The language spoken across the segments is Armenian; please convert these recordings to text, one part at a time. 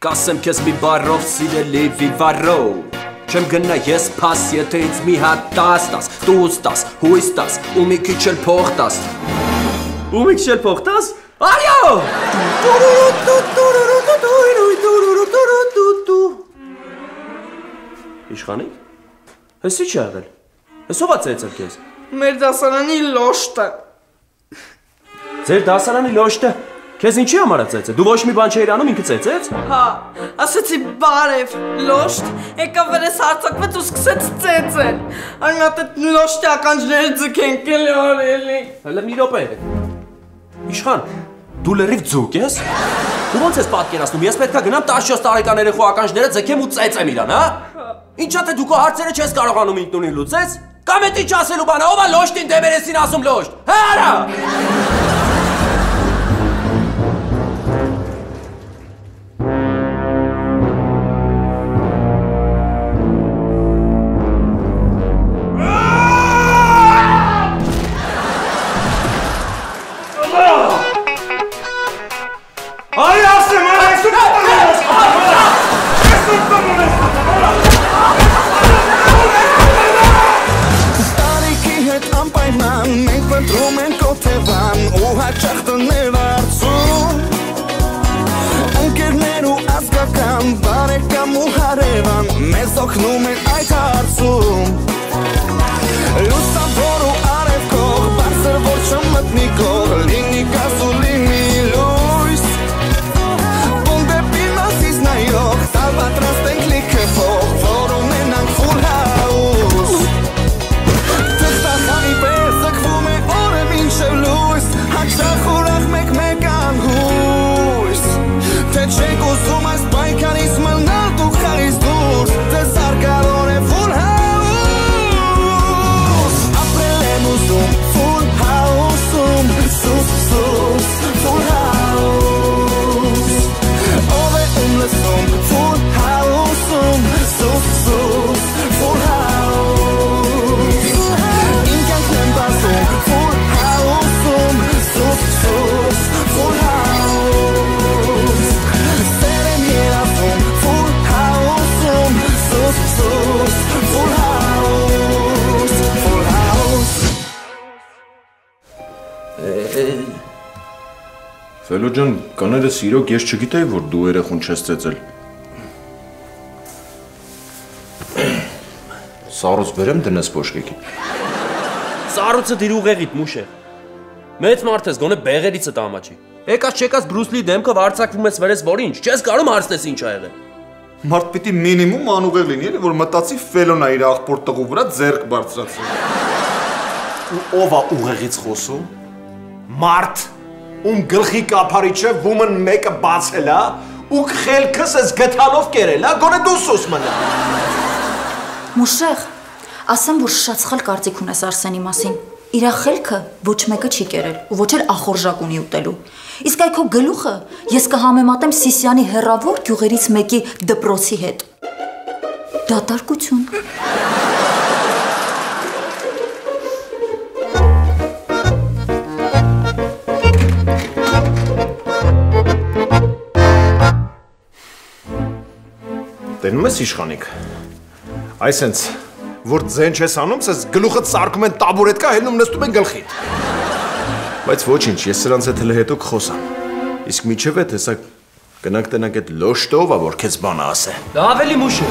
Կասեմ քեզ մի բառով սիրելի վիվարո Չեմ գնա ես փաս, եթե ինձ մի հատ տաս, տուս տաս, հույս տաս, ու մի քիչ էլ փող տաս Ու մի քիչ էլ փող տաս, արյո Իշխանիկ, հես ի՞նչ է եղել, հես ով է ծեծել քեզ Մեր դասարանի լոշտը Ձեր դասարանի լոշտը Քեզ ինչի համար է ծեծել, դու ոչ մի բան չէիր անում, ինքը ծեծեց Հա, ասեցի բարև, լոշտ, եկավ վրես հարցակվեց ու սկսեց ծեծել Այն մատ էտ լոշտի ականջները ձգենք էլի արելի Հələ մի րոպե Իշխան, դու լրիվ ձուկ ես Դու ոնց ես պատկերացնում, ես պետք է գնամ 14 տարեկան երեխու ականջները ձգեմ ու ծեծեմ իրան, հա Ինչա թե դու քո հարցերը չես կարողանում ինքնուրույն լուծես Կամ էդ ինչ ասելու բանը, ով է լոշտին դեմերեսին ասում լոշտ, հա արա Օգնում են այդ հարցում Լուսավոր ու արևքող Բարձր որ չմտնի կող Լինի գազ ու լինի լույս Ում դեպի մասից նայող Տալ պատրաստ ենք լիքը փող Որ ունենանք full house Թղթախանի պես զգվում է օրը մինչև լույս Հաճախ ուրախ մեկ անհույս Թե չենք ուզում այս պայքարից մնալ դուք խարից դուրս Ձեզ արգարոն է full house Ապրել եմ ուզում full house-ում Սուս, full house Ով է լսում full house-ում Սուս, full house Իմ կյանքն եմ բացում full house-ում Սուս, full house Սեր եմ երազում full house-ում Սուս, full house Ֆելո ջան, կաներս իրոք ես չգիտեի, որ դու երեխուն չես ծեծել Սառուց բերեմ դնես պոշկեքի Սառուցը դիր ուղեղիդ մուշ է Մեծ մարդ ես, գոնե բեղերիցդ ամաչի Եկած չեկած Բրուսլի դեմքով արձակվում ես վրես, որ ինչ, չես կարում հարցնես ինչ ա եղել Մարդ պիտի մինիմում անուղեղ լինի, էլի, որ մտածի Ֆելոն ա իր աղբոր տղու վրա ձեռք բարձրացրել Ու ով ա ուղեղից խոսում Մարդ ում գլխի կափարիչը woman մեկը բացել ա ու խելքս ես գտալով կերել ա գոնե դու սուս մնա Մուշեղ, ասեմ, որ շատ սխալ կարծիք ունես Արսենի մասին Իրա խելքը ոչ մեկը չի կերել ու ոչ էլ ախորժակ ունի ուտելու Իսկ այ քո գլուխը ես կհամեմատեմ Սիսյանի հեռավոր գյուղերից մեկի դպրոցի հետ Դատարկություն Տենում ես իշխանիկ Այսենց որ ձեն չես անում սես գլուխդ սարկում են տաբուրետկա հելնում նստում են գլխիդ Բայց ոչինչ, ես սրանց հետ հլը հետո կխոսամ Իսկ միջև է տեսա գնանք տնանք այդ լոշտով ա որ քեզ բանը ասե Դա ավելի մուշ է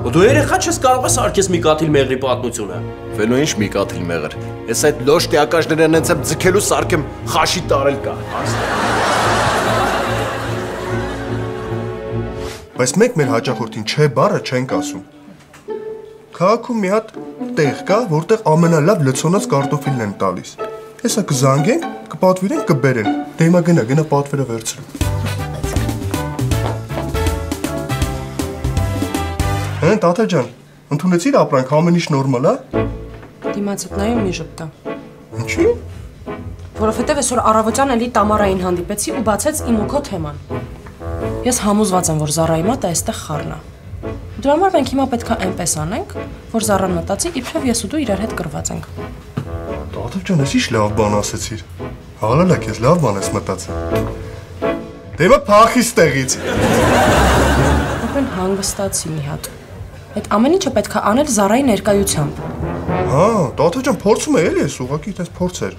Ու դու երեխա չես կարող ես արկես մի կաթիլ մեղրի պատմությունը Ֆելո ինչ մի կաթիլ մեղր Ես այդ լոշտի ակաշները նենց եմ ձգելու սարկեմ խաշի տարել կա Բայց մենք մեր հաճախորդին չէ բառը չենք ասում Քաղաքում մի հատ տեղ կա, որտեղ ամենալավ լցոնած կարտոֆիլն են տալիս Հեսա կզանգենք, կպատվիրենք, կբերեն Դե հիմա գնա պատվերը վերցրու Հեն, տատա ջան, ընդունեցիր ապրանք, ամեն ինչ նորմալ ա Դիմացդ նայում մի ժպտա Ինչի՞։ Որովհետև այսօր առավոտյան էլի Տամարային հանդիպեցի ու բացեց իմ ու քո թեման Ես համոզված եմ, որ Զարայի մատը այստեղ խառն է Դրա համար մենք հիմա պետք է այնպես անենք, որ Զարան մտածի, իբրև ես ու դու իրար հետ կռված ենք Տատա ջան, ես ինչ լավ բան ասեցիր Հալալա քեզ լավ բան ես մտածել Դեմը փախի ստեղից։ Ապեն հանգստացի մի հատ։ Այդ ամեն ինչը պետք է անել Զարայի ներկայությամբ։ Հա, տաթա ջան, փորձում է էլի, ես ուղղակի այդպես փորձեր։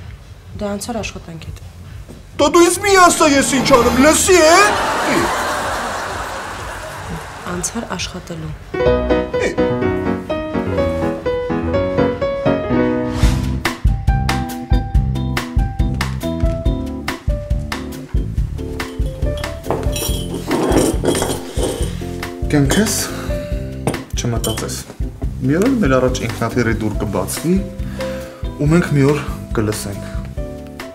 Դե անցար աշխատանքիդ։ Դու ինձ մի ասա ես ինչ անեմ, լսի է։ Անցար աշխատելու։ Կյանքես չմտածես։ Մի օր մեր առաջ ինքնաթիռի դուռ կբացվի ու մենք մի օր կլսենք։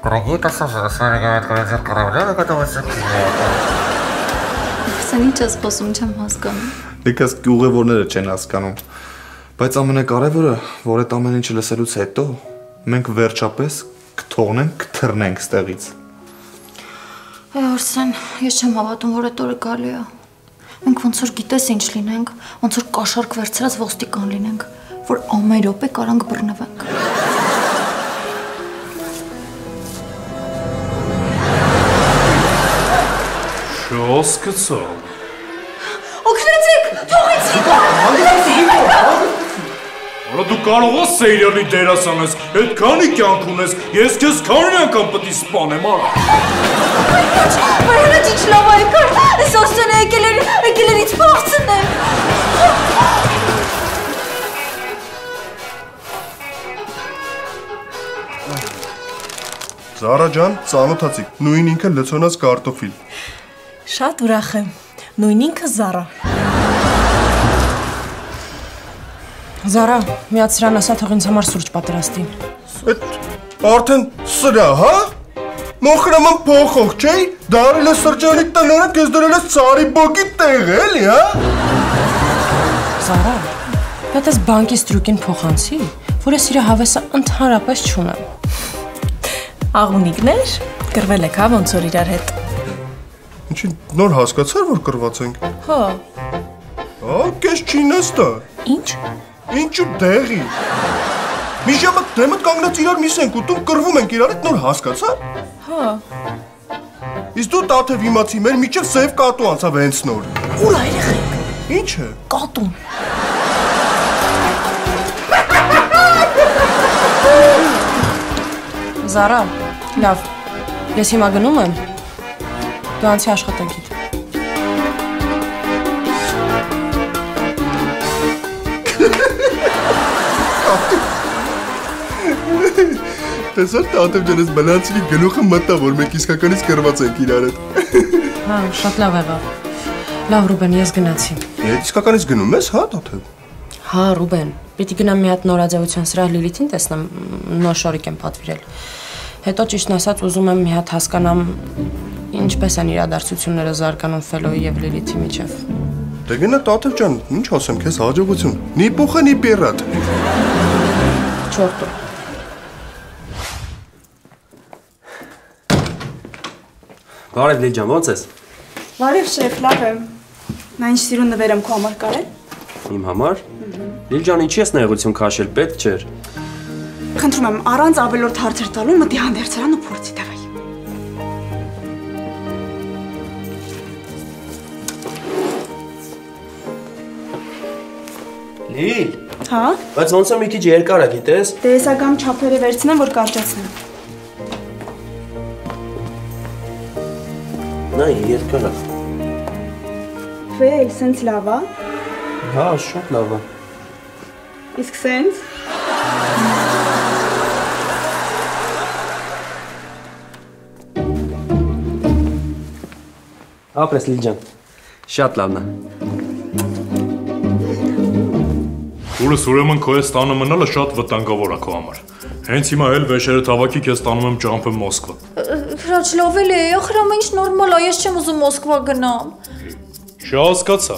Դրագի տասասարսանեկամետկորեցեր կռավները կտավացեք։ Սեն ինչ ես խոսում, չեմ հասկանում։ Եկաս ուղևորները չեն հասկանում։ Բայց ամենակարևորը, որ այդ ամեն ինչը լսելուց հետո մենք վերջապես կթողնենք, կթռնենք ստեղից։ Արսեն, ես չեմ հավատում, որ այդ օրը գալի է։ Մենք ոնց որ գիտես ինչ լինենք, ոնց որ կաշառք վերցրած ոստիկան լինենք, որ ամեն րոպե կարանք բռնվենք։ Շոսկցո։ Օգնեցեք, թողեցեք։ Արա դու կարող ես սերիալի դերասան ես, այդքանի կյանք ունես, ես քեզ քանի անգամ պետք է սպանեմ, արա։ Բայց ինչ լավ եկար, այս Արսենը եկել էր ինձ փախցնել։ Զարա ջան, ծանոթացիք, նույն ինքը լցոնած կարտոֆիլ։ Շատ ուրախ եմ։ Նույն ինքը Զարա։ Զարա, միացրան ասա թող ինձ համար սուրճ պատրաստի։ Այդ արդեն սրա, հա? Մոխրաման փոխող, չէ՞։ Դարել է սրճարանի տնօրը, քեզ դրել է ծարի բոգի տեղ, էլի, հա? Զարա, դա ես բանկից տրուկին փոխանցի, որ ես իր հավեսը ընդհանրապես չունեմ։ Աղունիկներ, կռվել եք, հա, ոնց որ իրար հետ։ Ինչի նոր հասկացար, որ կռված ենք։ Հա։ Հա, քեզ չի նստա։ Ինչ։ Ինչու դեղի։ Մի ժամը դեմդ կանգնած իրար միս ենք ուտում, կռվում ենք իրար հետ, նոր հասկացար։ Հա։ Իսկ դու տաթև իմացի մեր միջև սև կատու անցավ հենց նոր։ Ուր ա երեխեք։ Ինչ է։ Կատուն։ Զարա, լավ, ես հիմա գնում եմ, դու անցի աշխատանքիդ։ Տեսա տաթև ջան, ես բլանցիկի գլուխը մտա, որ մենք իսկականից կռված ենք իրար հետ։ Հա, շատ լավ եղավ։ Լավ Ռուբեն, ես գնացի։ Եդ իսկականից գնում ես, հա, տաթև։ Հա, Ռուբեն, պիտի գնամ մի հատ նորաձևության սրահ Լիլիթին տեսնեմ, նոր շորիկ եմ պատվիրել։ Հետո ճիշտն ասած ուզում եմ մի հատ հասկանամ ինչպես են իրադարձությունները զարգանում Ֆելոյի եւ Լիլիթի միջև։ Դե գնա տաթև ջան, ինչ ասեմ, քեզ հաջողություն։ Նի փոխը նի պերատ։ Չորտո։ Բարև Լիլ ջան, ո՞նց ես։ Բարև շեֆ, լավ եմ։ Նա ինչ սիրուն նվեր եմ քո համար կարել։ Իմ համար։ Լիլ ջան, ինչի ես նեղություն քաշել, պետք չէր։ Խնդրում եմ, առանց ավելորդ հարցեր տալու մտի հանդերձարան ու փորձի տվայ։ Լիլ։ Հա։ Բայց ոնց է մի քիչ երկար է, գիտես։ Դե ես ագամ չափերը վերցնեմ, որ կարճացնեմ։ Նայ, երկար է։ Ֆեյ, սենց լավ է։ Հա, շատ լավ է։ Իսկ սենց։ Ապրես Լիլ ջան։ Շատ լավն է։ Ուրս ուրեմն քո ես տանը մնալը շատ վտանգավոր է քո համար։ Հենց հիմա էլ վեշերը թավակի քեզ տանում եմ ճամփեմ Մոսկվա։ Հրաչ լավ էլի, ախր ինչ նորմալ է, ես չեմ ուզում Մոսկվա գնամ։ Չհասկացա։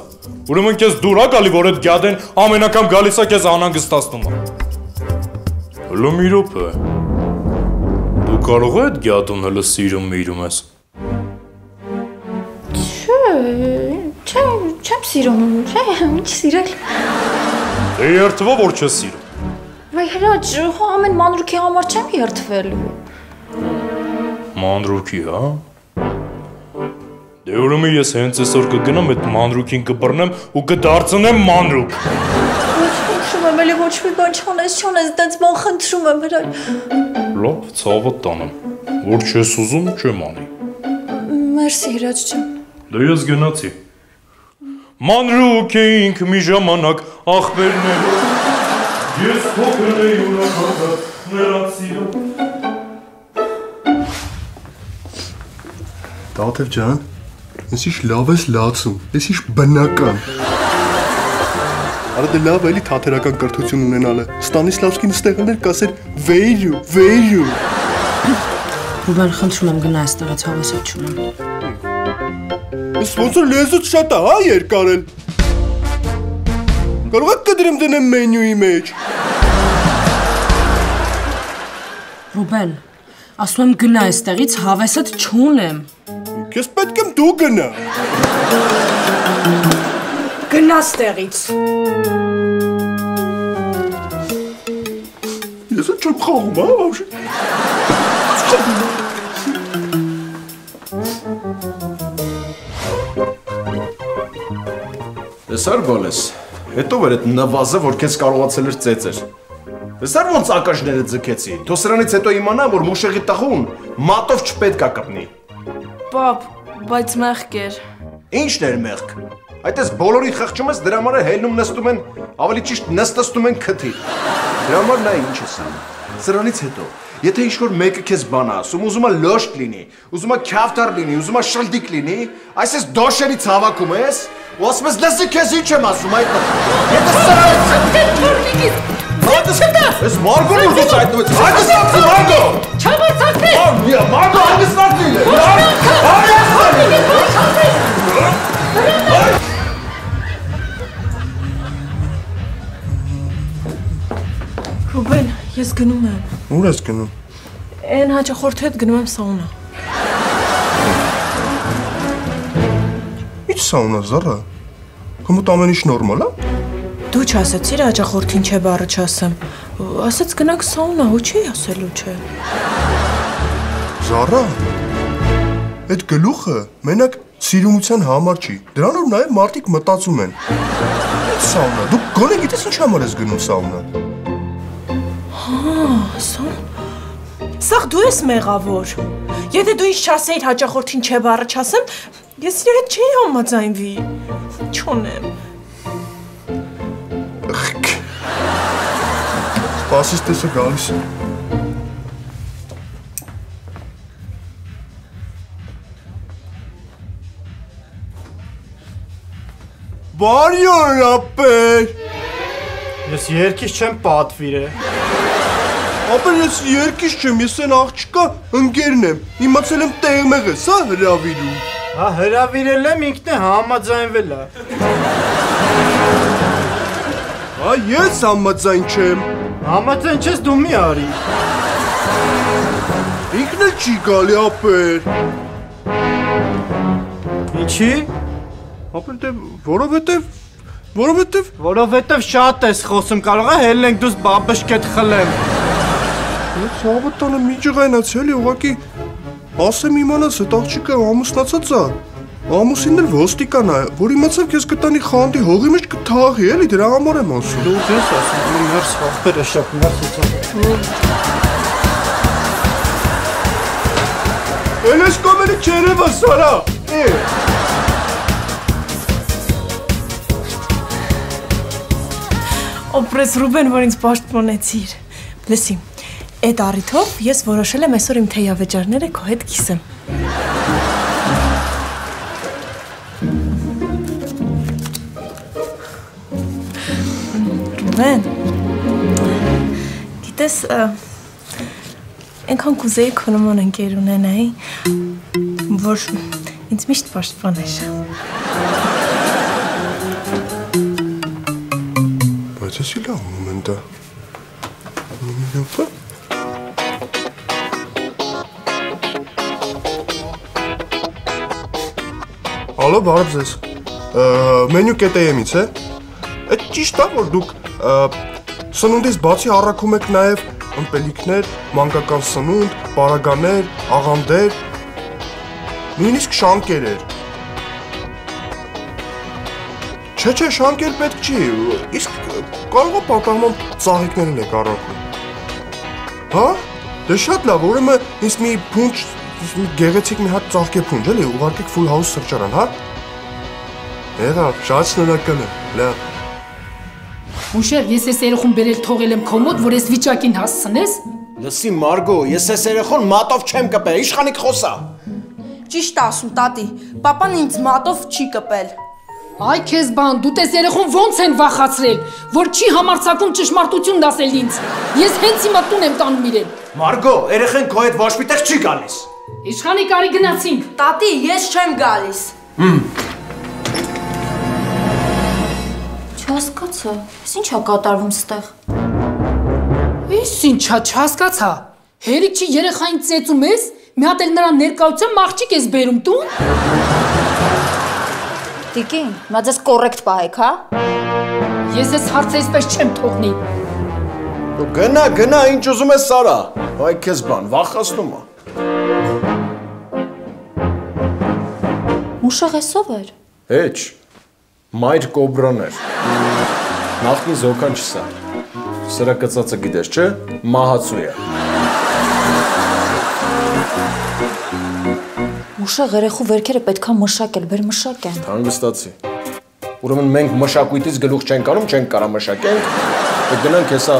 Ուրեմն քեզ դուր ա գալի, որ այդ գյադեն ամեն անգամ գալիս է քեզ անհանգստացնում է։ Հլո մի րոպե։ Դու կարող ես այդ գյադուն հլը սիրում ես։ Չեմ սիրում, ինչ սիրել։ Դե երթվա որ չես սիրում։ Վայ հրաչ, հա ամեն մանրուքի համար չեմ երթվել։ Մանրուքի, հա։ Դե ուրեմն ես հենց այսօր կգնամ այդ մանրուքին կբռնեմ ու կդարձնեմ մանրուք։ Խնդրում եմ, էլի ոչ մի բան չանես, դենց բան խնդրում եմ հրար։ Լավ, ցավը տանեմ։ Որ չես ուզում, չեմ անի։ Մերսի Հիրաչ ջան։ Դե ես գնացի։ Մանրուք էինք մի ժամանակ ախպերներով։ Ես փոքր էի ուրախացած նրանց սիրով։ Տաթև ջան, ես ինչ լավ ես լացում, ես ինչ բնական։ Արա դե լավ էլի թաթերական կրթություն ունենալը։ Ստանիսլավսկին ստեղել էր կասեր վեյրու։ Ռուբեն, խնդրում եմ գնա այստեղից հավեսը չունեմ։ Ես ոնց որ լեզուց շատ է, հա երկարել։ Կարող եք կդրեմ դնեմ մենյուի մեջ։ Ռուբեն, ասում եմ գնա այստեղից հավեսդ չունեմ։ Ես պետք եմ դու գնա։ Գնա այստեղից։ Ես չեմ խաղում, հա, բաբշե։ Տեսար բոլես, հետո վեր այդ նվազը, որ քեզ կարողացել էր ծեծեր։ Տեսար ոնց ակաշները ձգեցի, թո սրանից հետո իմանամ, որ մուշեղի տղուն մատով չպետք է կպնի։ Պապ, բայց մեղք էր։ Ինչն էր մեղք։ Այդպես բոլորի խղճում ես, դրա համար հելնում նստում են, ավելի ճիշտ նստում են քթի։ Դրա համար նա ինչ ես անում։ Սրանից հետո, եթե ինչ-որ մեկը քեզ բան ասում, ուզում է լոշտ լինի, ուզում է քյավթար լինի, ուզում է շլդիկ լինի, այսպես դոշերից հավաքում ես, ու ասում ես լսի քեզ ինչ եմ ասում այդ։ Եթե սրանից Ես Մարգոն ուզում այդպես։ Հանգստացի Մարգո։ Չամացացի։ Մարգո հանգստացի։ Ռուբեն, ես գնում եմ։ Ուր ես գնում։ Այն հաճախորդի հետ գնում եմ սաունա։ Ինչ սաունա, Զարա։ Քո ամեն ինչ նորմալ է։ Դու չասեցիր հաճախորդին չէ բառը չասեմ։ Ասեց գնանք սաունա, ու չի ասելու չէ։ Զարա, այդ գլուխը մենակ սիրունության համար չի։ Դրանով նաև մարդիկ մտածում են։ Ինչ սաունա, դու գոնե գիտես ինչ համար ես գնում սաունա։ Հա, սաղ դու ես մեղավոր։ Եթե դու ինչ չասեիր հաճախորդին չէ բառը չասեմ, ես իր հետ չէի համաձայնվի։ Չունեմ։ Սպասիս տեսը գալիս է։ Բարի օր, ապեր։ Ես երկիս չեմ պատվիր է։ Ապեր ես երկիս չեմ, ես են աղջկա ընկերն եմ, իմացել եմ տեղմեղ ես, հա հրավիրում։ Հա հրավիրել եմ ինքն է համաձայնվել է։ Հա ես համաձայն չեմ։ Համաձայն չես դու մի արի։ Ինքն էլ չի գալի ապեր։ Ինչի։ Ապեր դե որովհետև շատ ես խոսում, կարող է հելնենք դուս բաբշկետ խլեմ։ Ես հավատանը մի ջղայնաց էլի, ուղղակի ասեմ իմանաս այդ աղջիկը ամուսնացած է։ Ամուսինն էլ ոստիկան է, որ իմացավ քեզ կտանի խանդի հողի մեջ կթաղի, էլի դրա համար եմ ասում։ Դու ես ասում, ներս խախտերը շատ ներս Էլ ես կոմենի չերևը սարա։ Օպրես Ռուբեն, որ ինձ պաշտպանեցիր։ Լսի, այդ առիթով ես որոշել եմ այսօր իմ թեյավեճարները քո հետ կիսեմ։ Ռուբեն, գիտես, այնքան կուզեի քո նման ընկեր ունենայի, որ ինձ միշտ պաշտպաներ։ Բայց ես իլա մոմենտա։ Մոմենտա։ Ալո, բարև ձեզ։ Մենյու կետեյեմից է։ Այդ ճիշտ է, որ դուք սնունդից բացի առաքում եք նաև ըմպելիքներ, մանկական սնունդ, պարագաներ, աղանդեր, նույնիսկ շանկերեր։ Չէ, շանկել պետք չի։ Իսկ կարող է պատահման ծաղիկներն եք առաքում։ Հա? Դե շատ լավ, ուրեմն ինձ մի փունջ, գեղեցիկ մի հատ ծաղկե փունջ, էլի, ուղարկեք Full House սրճարան, հա? Եղավ, շատ շնորհակալ եմ։ Լավ։ Ուշեր, ես այս երեխուն բերել թողել եմ քո մոտ, որ այս վիճակին հասցնես։ Լսի Մարգո, ես այս երեխուն մատով չեմ կպել, իշխանիկ խոսա։ Ճիշտ ասում, տատի, պապան ինձ մատով չի կպել։ Այ քեզ բան, դու տես երեխուն ոնց են վախացրել, որ չի համարձակում ճշմարտությունն ասել ինձ։ Ես հենց հիմա տուն եմ տանում իրեն։ Մարգո, երեխեն քո հետ ոչ մի տեղ չի գալիս։ Իշխանի կարի գնացինք։ Տատի, ես չեմ գալիս։ Չհասկացա, ես ինչ է կատարվում ստեղ։ Ես ինչա չհասկացա։ Հերիք չի երեխային ծեծում ես, մի հատ էլ նրան ներկայությամբ աղջիկ ես բերում տուն։ Տիկին, մա ձեզ կոռեկտ պահեք, հա։ Ես ես հարցը այսպես չեմ թողնի։ Դու գնա, ինչ ուզում ես Սարա։ Այ քեզ բան, վախացնում է։ Ուշեղ էսով էր։ Հեչ, մայր կոբրան էր։ Նախքին զոքան չսա։ Սրա կծածը գիտես, չէ, մահացու է։ Ուշեղ երեխու վերքերը պետքա մշակել, բեր մշակեն։ Հանգստացի։ Ուրեմն մենք մշակույթից գլուխ չենք անում, չենք կարա մշակենք, պետք գնանք հեսա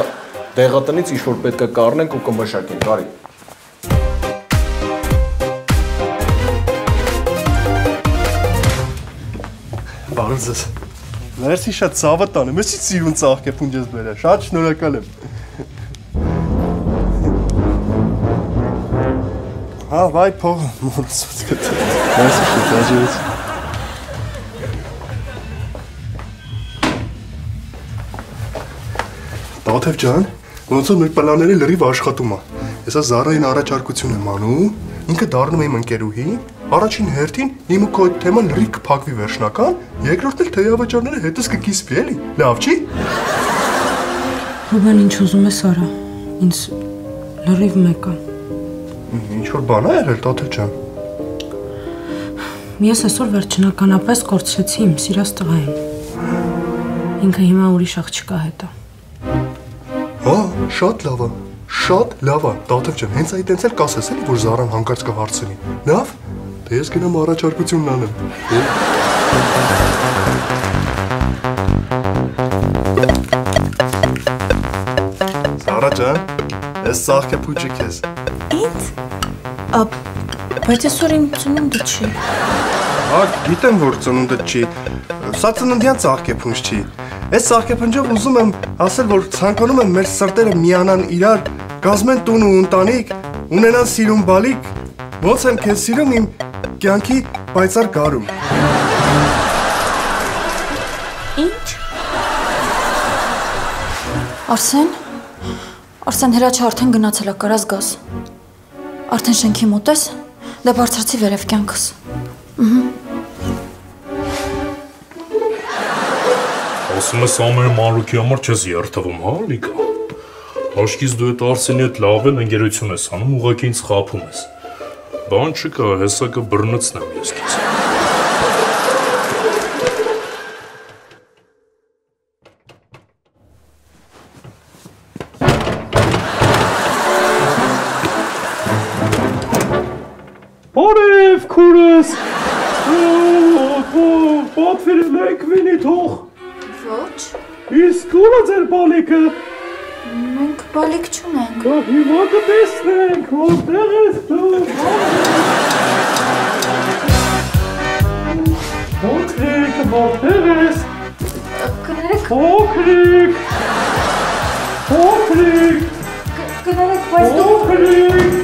դեղատնից ինչ-որ պետք է կառնենք ու կմշակենք, արի։ Բարև ձեզ։ Մերսի շատ ցավը տանեմ, ես սիրուն ծաղկե փունջ ես բերել, շատ շնորհակալ եմ։ Հա, վայ փողը մորացած գտա։ Մերսի շատ հաջողեց։ Տաթև ջան, ոնց որ մեր պլանները լրիվ աշխատում է։ Հեսա Զարային առաջարկություն եմ անում, ինքը դառնում է իմ ընկերուհի, առաջին հերթին իմ ու քո թեման լրիվ կփակվի վերջնական, երկրորդն էլ թեյավաճառները հետս կկիսվի, էլի։ Լավ չի։ Ռուբեն, ինչ ուզում ես արա։ Ինձ լրիվ մեկ է։ Ինչ որ բան է եղել, Տաթև ջան։ Ես այսօր վերջնականապես կորցրեցի իմ սիրած տղային։ Ինքը հիմա ուրիշ աղջկա հետ է։ Հա, շատ լավ է, շատ լավ է, Տաթև ջան, հենց այդ տենց էլ կասես էլի, որ Զարան հանկարծ կհարցնի։ Լավ, դե ես գնամ առաջարկությունն անեմ։ Զարա ջան, ես ծաղկե փուջը քեզ։ Ինձ։ Բայց այսօր իմ ծնունդը չի։ Հա, գիտեմ, որ ծնունդը չի։ Սա ծննդյան ծաղկե փունջ չի։ Այս ծաղկե փունջով ուզում եմ ասել, որ ցանկանում եմ մեր սրտերը միանան իրար, կազմեն տուն ու ընտանիք, ունենան սիրուն բալիկ, ոնց եմ քեզ սիրում իմ կյանքի պայծառ գարում։ Ինչ։ Արսեն հրաչը արդեն գնացել է, կարաս գաս։ Արդեն շենքի մոտ ես, դե բարձրացի վերև կյանքս։ Ասում ես ամեն մանրուքի համար չես երթվում, հա, Լիկա։ Աշկից դու այդ Արսենի հետ լավ էլ ընկերություն ես անում, ուղղակի ինձ խաբում ես։ Բան չկա, հեսա կբռնցնեմ ես քեզ։ Բարև, քուրս։ Պատվիրել եք վինի թող։ Ոչ։ Իսկ ուր է ձեր բալիկը։ Մենք բալիկ չունենք։ Հիմա կտեսնենք, որտեղ ես դու։ Փոքրիկ, որտեղ ես։ Կներեք։ Փոքրիկ։ Կներեք, բայց դու։ Փոքրիկ։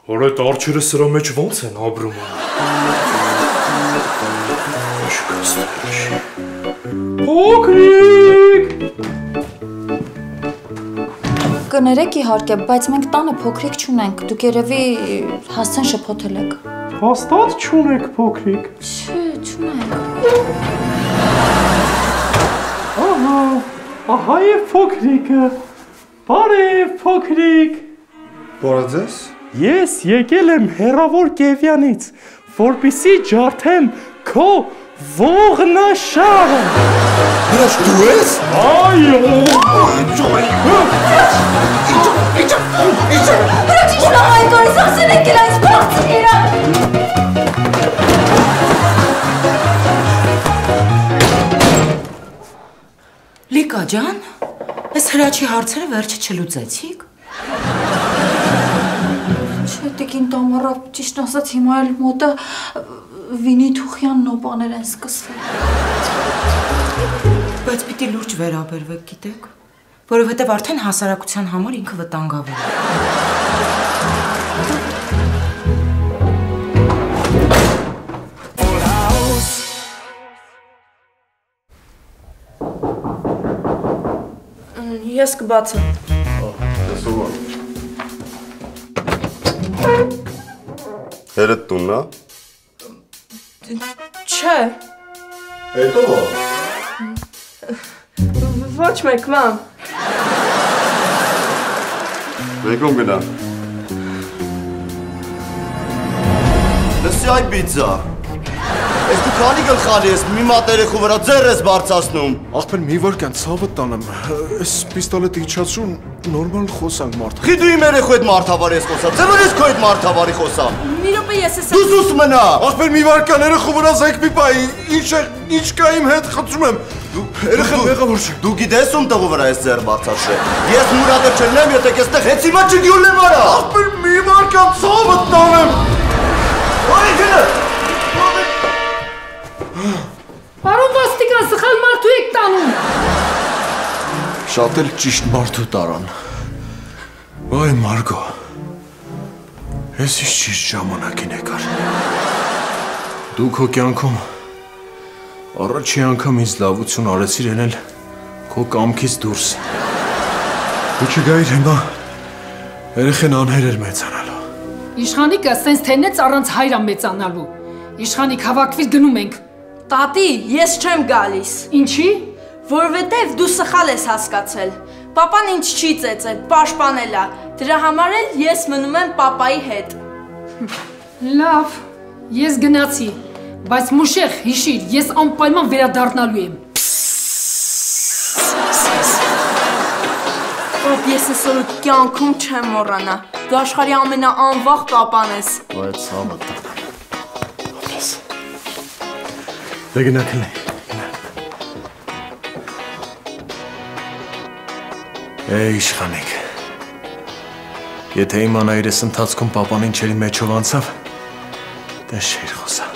Որ այդ արջերը սրա մեջ ոնց են ապրում։ Փոքրիկ։ Կներեք իհարկե, բայց մենք տանը փոքրիկ չունենք, դուք երևի հասցեն շփոթել եք։ Հաստատ չունեք փոքրիկ։ Չէ, չունենք։ Ահա է փոքրիկը։ Բարև, փոքրիկ։ Բարև ձեզ։ Ես եկել եմ հերավոր Կևյանից, որպեսզի ջարդեմ քո ողնաշարը։ Հրաշ դու ես։ Այո։ Լիկա ջան, այս հրաչի հարցերը վերջը չլուծեցիք։ Չէ, տիկին Տամարա, ճիշտ ասած հիմա էլ մոտը Վինիթուխյան նոպաներ են սկսվել։ Բայց պիտի լուրջ վերաբերվեք, գիտեք, որովհետև արդեն հասարակության համար ինքը վտանգավոր է։ Ես կբացեմ։ Ես ով եմ։ Հերդ տունն է։ Չէ։ Հետո ո՞։ Ոչ մեկ, մամ։ Մեկում գնա։ Լսի այ պիցա։ Ես դու քանի գլխարի ես, մի մատ երեխու վրա ձեռ ես բարձրացնում։ Ախպեր մի վարքան ցավը տանեմ։ Այս պիստոլետը իջացրու նորմալ խոսանք մարդ։ Խի դու իմ երեխու հետ մարդավար ես խոսա։ Ձևեր ես քո հետ մարդավարի խոսա։ Մի րոպե ես ես։ Դու զուս մնա։ Ախպեր մի վարքան երեխու վրա զենք մի բայ։ Ինչ կա իմ հետ խնդրում եմ։ Երեխան մեղավոր չէ։ Դու գիտես ում տղու վրա ես ձեռ բարձրացրել։ Ես Մուրադը չլնեմ, եթե քեստեղ հեც հիմա չգյուլեմ արա։ Ախպեր մի վարքան ցավը տանեմ։ Այ գնա։ Պարոն ոստիկան, սխալ մարդու եք տանում։ Շատ էլ ճիշտ մարդու տարան։ Վայ Մարգո։ Ես ինչ ճիշտ ժամանակին եկար։ Դու քո կյանքում առաջի անգամ ինձ լավություն արեցիր ենել քո կամքից դուրս։ Դու չգայիր հիմա երեխեն անհեր էր մեծանալու։ Իշխանիկը սենց թենեց առանց հայրա մեծանալու։ Իշխանիկ հավաքվիր գնում ենք։ Տատի, ես չեմ գալիս։ Ինչի՞։ Որովհետև դու սխալ ես հասկացել։ Պապան ինձ չի ծեծել, պաշտպանել է։ Դրա համար էլ ես մնում եմ պապայի հետ։ Լավ, ես գնացի, բայց մուշեղ հիշիր, ես անպայման վերադառնալու եմ։ Պապ, ես այսօր կյանքում չեմ մոռանա։ Դու աշխարհի ամենաանվախ պապան ես։ Բայց ցավը տանեմ։ Դե գնա քնի։ Էй իշխանիկ։ Եթե իմանայիր ես ընթացքում պապանին չերի մեջով անցավ, դե շեր խոսա։